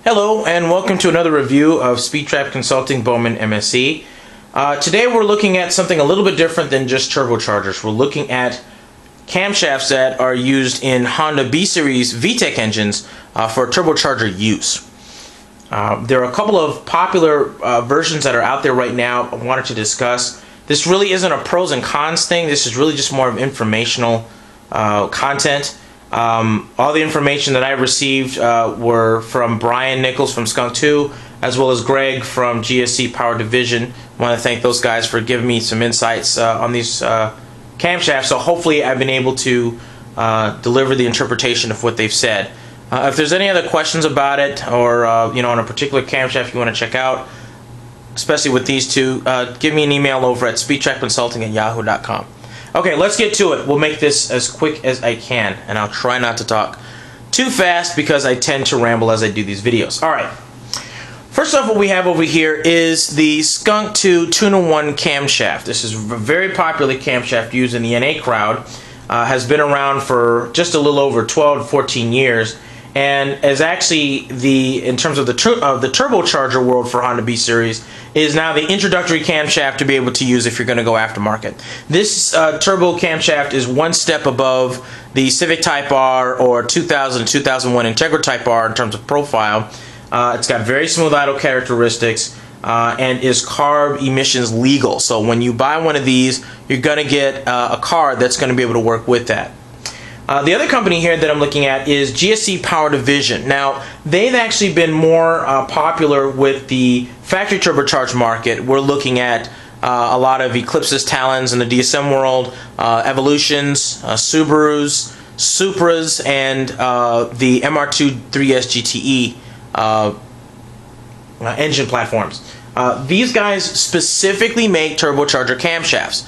Hello and welcome to another review of Speed Trap Consulting Bowman MSC. Today we're looking at something a little bit different than just turbochargers. We're looking at camshafts that are used in Honda B-Series VTEC engines for turbocharger use. There are a couple of popular versions that are out there right now I wanted to discuss. This really isn't a pros and cons thing. This is really just more of informational content. All the information that I received were from Brian Nichols from Skunk2, as well as Greg from GSC Power Division. I want to thank those guys for giving me some insights on these camshafts. So hopefully I've been able to deliver the interpretation of what they've said. If there's any other questions about it, or on a particular camshaft you want to check out, especially with these two, give me an email over at speedtrapconsulting@yahoo.com. Okay, let's get to it. We'll make this as quick as I can, and I'll try not to talk too fast because I tend to ramble as I do these videos. Alright, first off, what we have over here is the Skunk2 Tuner 1 camshaft. This is a very popular camshaft used in the NA crowd. Has been around for just a little over 12 to 14 years, and is actually in terms of the turbocharger world for Honda B-Series, is now the introductory camshaft to be able to use if you're going to go aftermarket. This turbo camshaft is one step above the Civic Type R or 2000 and 2001 Integra Type R in terms of profile. It's got very smooth idle characteristics and is carb emissions legal. So when you buy one of these, you're going to get a card that's going to be able to work with that. The other company here that I'm looking at is GSC Power Division. Now, they've actually been more popular with the factory turbocharged market. We're looking at a lot of Eclipses, Talons in the DSM world, Evolutions, Subarus, Supras, and the MR2 3S GTE engine platforms. These guys specifically make turbocharger camshafts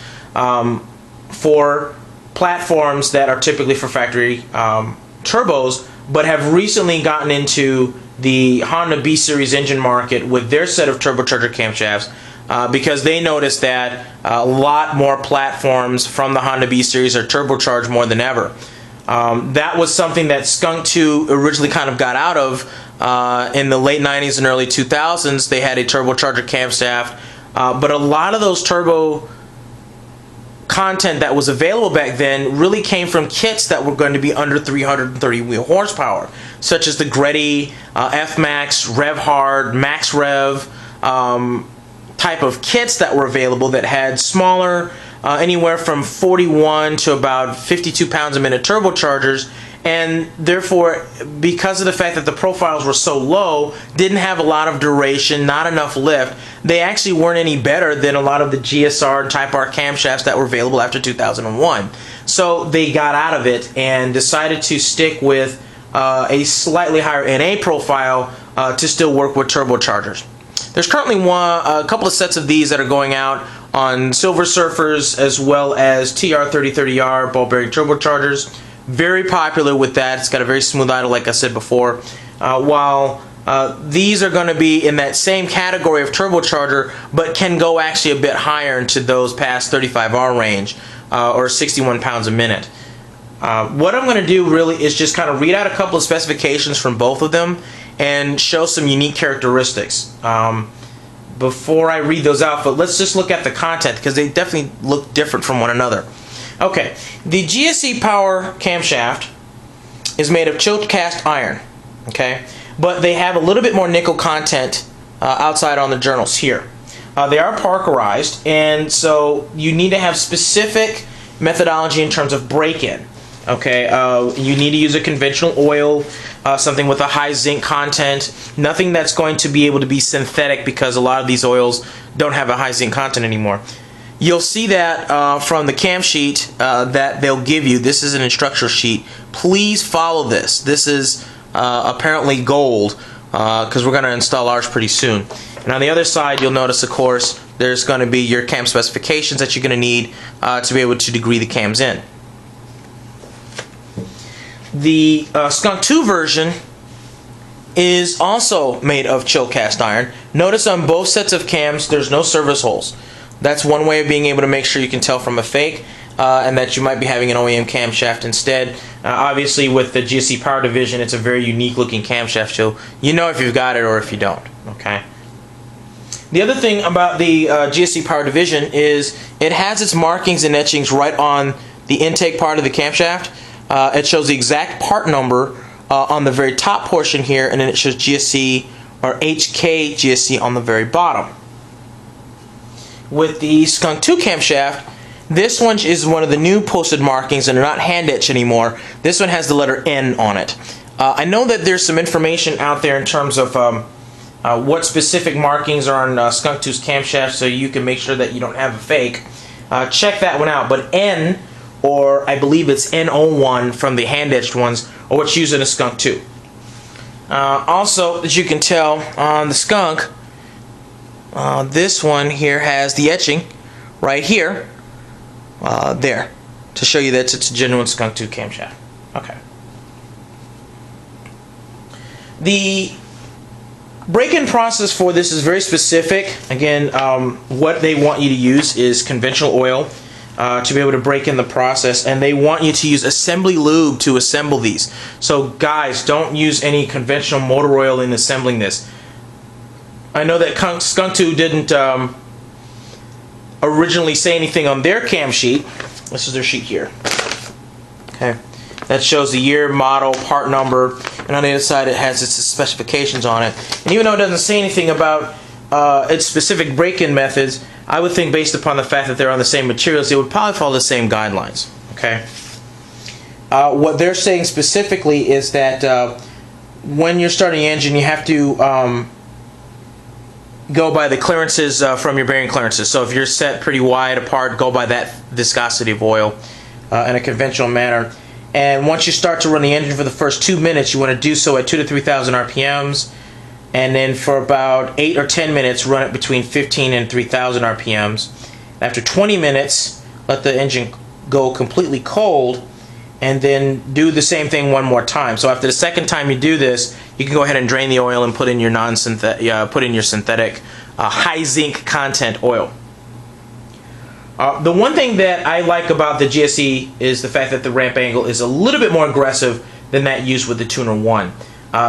for platforms that are typically for factory turbos, but have recently gotten into the Honda B-Series engine market with their set of turbocharger camshafts because they noticed that a lot more platforms from the Honda B-Series are turbocharged more than ever. That was something that Skunk2 originally kind of got out of in the late 90s and early 2000s. They had a turbocharger camshaft, but a lot of those turbo content that was available back then really came from kits that were going to be under 330 wheel horsepower, such as the Greddy, F-Max, Rev Hard, Max Rev type of kits that were available that had smaller, anywhere from 41 to about 52 pounds a minute turbochargers, and therefore, because of the fact that the profiles were so low, didn't have a lot of duration, not enough lift, they actually weren't any better than a lot of the GSR and Type R camshafts that were available after 2001. So they got out of it and decided to stick with a slightly higher NA profile to still work with turbochargers. There's currently a couple of sets of these that are going out on Silver Surfers as well as TR3030R ball bearing turbochargers. Very popular with that. It's got a very smooth idle, like I said before. While these are going to be in that same category of turbocharger, but can go actually a bit higher into those past 35R range or 61 pounds a minute. What I'm going to do really is just kind of read out a couple of specifications from both of them and show some unique characteristics. Before I read those out, but let's just look at the content because they definitely look different from one another. Okay, the GSC Power camshaft is made of chilled cast iron, okay, but they have a little bit more nickel content outside on the journals here. They are parkerized, and so you need to have specific methodology in terms of break-in. Okay, you need to use a conventional oil, something with a high zinc content, nothing that's going to be able to be synthetic because a lot of these oils don't have a high zinc content anymore. You'll see that from the cam sheet that they'll give you. This is an instructional sheet. Please follow this. This is apparently gold because we're going to install ours pretty soon. And on the other side, you'll notice, of course, there's going to be your cam specifications that you're going to need to be able to degree the cams in. The Skunk2 version is also made of chill cast iron. Notice on both sets of cams, there's no service holes. That's one way of being able to make sure you can tell from a fake. and that you might be having an OEM camshaft instead. Obviously, with the GSC Power Division, it's a very unique looking camshaft, so you know if you've got it or if you don't. Okay. The other thing about the GSC Power Division is it has its markings and etchings right on the intake part of the camshaft. It shows the exact part number on the very top portion here, and then it shows GSC or HK GSC on the very bottom. With the Skunk2 camshaft, this one is one of the new posted markings, and they're not hand etched anymore. This one has the letter N on it. I know that there's some information out there in terms of what specific markings are on Skunk2's camshaft, so you can make sure that you don't have a fake. Check that one out. But N, or I believe it's N01 from the hand etched ones, are what's used in a Skunk2. Also, as you can tell on the Skunk, this one here has the etching right here, there, to show you that it's a genuine Skunk2 camshaft. Okay. The break-in process for this is very specific. Again, what they want you to use is conventional oil to be able to break in the process, and they want you to use assembly lube to assemble these. So guys, don't use any conventional motor oil in assembling this. I know that Skunk2 didn't originally say anything on their cam sheet. This is their sheet here. Okay, that shows the year, model, part number, and on the other side it has its specifications on it. And even though it doesn't say anything about its specific break-in methods, I would think based upon the fact that they're on the same materials, they would probably follow the same guidelines. Okay. What they're saying specifically is that when you're starting the engine, you have to go by the clearances from your bearing clearances. So if you're set pretty wide apart, go by that viscosity of oil in a conventional manner. And once you start to run the engine for the first 2 minutes, you want to do so at 2,000 to 3,000 RPMs. And then for about 8 or 10 minutes, run it between 15 and 3,000 RPMs. After 20 minutes, let the engine go completely cold, and then do the same thing one more time. So after the second time you do this, you can go ahead and drain the oil and put in your synthetic high zinc content oil. The one thing that I like about the GSC is the fact that the ramp angle is a little bit more aggressive than that used with the Tuner 1.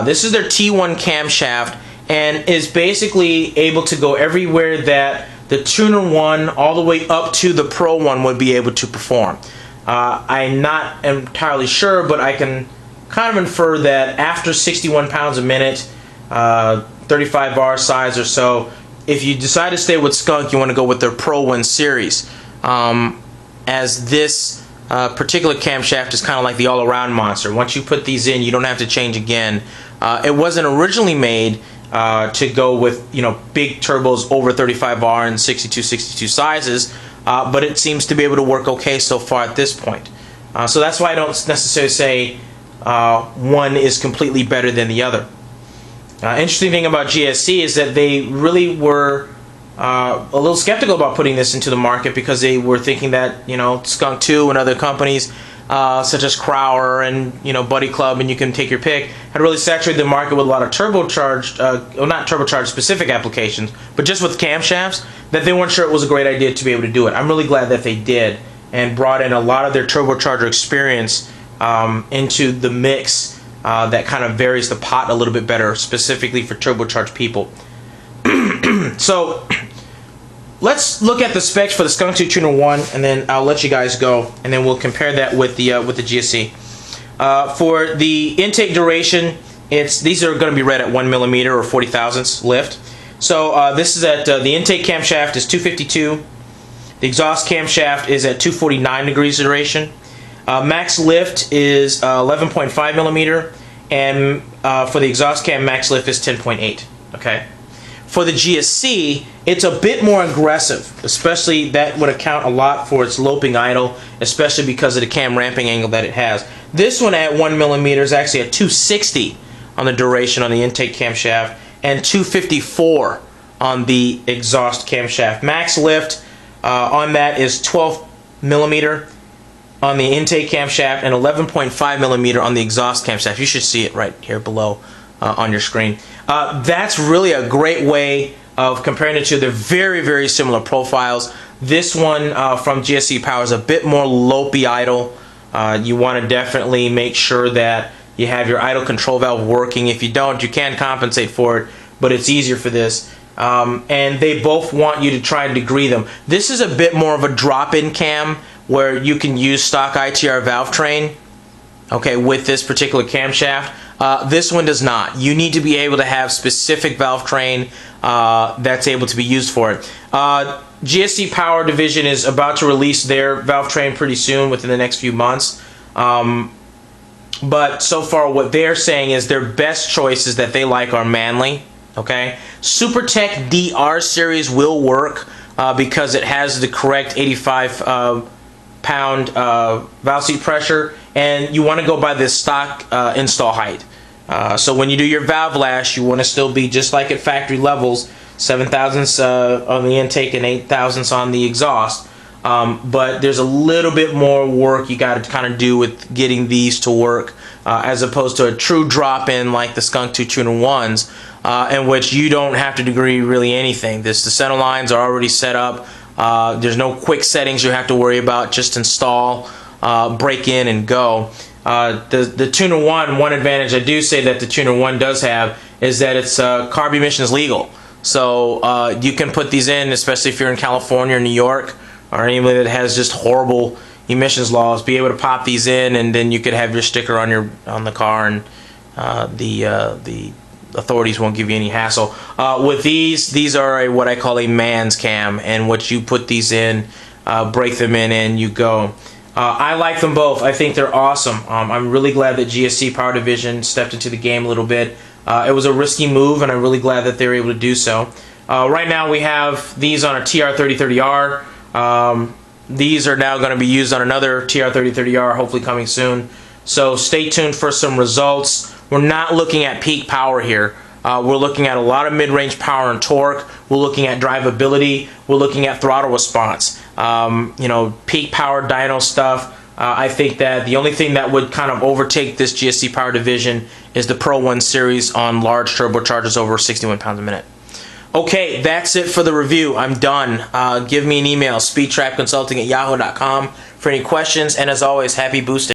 This is their T1 camshaft and is basically able to go everywhere that the Tuner 1 all the way up to the Pro 1 would be able to perform. I'm not entirely sure, but I can kind of infer that after 61 pounds a minute, 35 bar size or so, if you decide to stay with Skunk, you want to go with their Pro 1 series, as this particular camshaft is kind of like the all-around monster. Once you put these in, you don't have to change again. It wasn't originally made to go with, you know, big turbos over 35 bar and 62 sizes, but it seems to be able to work okay so far at this point. So that's why I don't necessarily say one is completely better than the other. Interesting thing about GSC is that they really were a little skeptical about putting this into the market, because they were thinking that, you know, Skunk2 and other companies such as Crowder and, you know, Buddy Club, and you can take your pick, had really saturated the market with a lot of turbocharged, well, not turbocharged specific applications, but just with camshafts, that they weren't sure it was a great idea to be able to do it. I'm really glad that they did and brought in a lot of their turbocharger experience into the mix that kind of varies the pot a little bit better, specifically for turbocharged people. So let's look at the specs for the Skunk2 Tuner 1, and then I'll let you guys go, and then we'll compare that with the GSC. For the intake duration, these are going to be read at 1 millimeter or 40 thousandths lift. So this is at the intake camshaft is 252. The exhaust camshaft is at 249 degrees duration. Max lift is 11.5 millimeter, and for the exhaust cam, max lift is 10.8. Okay. For the GSC, it's a bit more aggressive, especially that would account a lot for its loping idle, especially because of the cam ramping angle that it has. This one at 1 millimeter is actually at 260 on the duration on the intake camshaft, and 254 on the exhaust camshaft. Max lift on that is 12 millimeter on the intake camshaft and 11.5 millimeter on the exhaust camshaft. You should see it right here below on your screen. That's really a great way of comparing the two. They're very, very similar profiles. This one from GSC Power is a bit more lopey idle. You want to definitely make sure that you have your idle control valve working. If you don't, you can compensate for it, but it's easier for this. And they both want you to try and degree them. This is a bit more of a drop-in cam where you can use stock ITR valve train, okay, with this particular camshaft. This one does not. You need to be able to have specific valve train that's able to be used for it. GSC Power Division is about to release their valve train pretty soon, within the next few months. But so far what they're saying is their best choices that they like are Manley. Okay, SuperTech DR series will work because it has the correct 85 pound valve seat pressure, and you want to go by this stock install height. So when you do your valve lash, you want to still be just like at factory levels, 7 thousandths on the intake and 8 thousandths on the exhaust. But there's a little bit more work you got to kind of do with getting these to work, as opposed to a true drop-in like the Skunk2 Tuner ones, in which you don't have to degree really anything. The center lines are already set up. There's no quick settings you have to worry about. Just install, break in, and go. The Tuner 1, one advantage I do say that the Tuner 1 does have is that it's carb emissions legal. So you can put these in, especially if you're in California or New York, or anybody that has just horrible emissions laws, be able to pop these in, and then you could have your sticker on the car, and the authorities won't give you any hassle. With these are what I call a man's cam, and what you put these in, break them in, and you go. I like them both. I think they're awesome. I'm really glad that GSC Power Division stepped into the game a little bit. It was a risky move, and I'm really glad that they were able to do so. Right now we have these on a TR3030R. These are now going to be used on another TR3030R, hopefully coming soon. So stay tuned for some results. We're not looking at peak power here. We're looking at a lot of mid-range power and torque. We're looking at drivability. We're looking at throttle response. You know, peak power dyno stuff. I think that the only thing that would kind of overtake this GSC Power Division is the Pro 1 series on large turbochargers over 61 pounds a minute. Okay, that's it for the review. I'm done. Give me an email, speedtrapconsulting@yahoo.com, for any questions. And as always, happy boosting.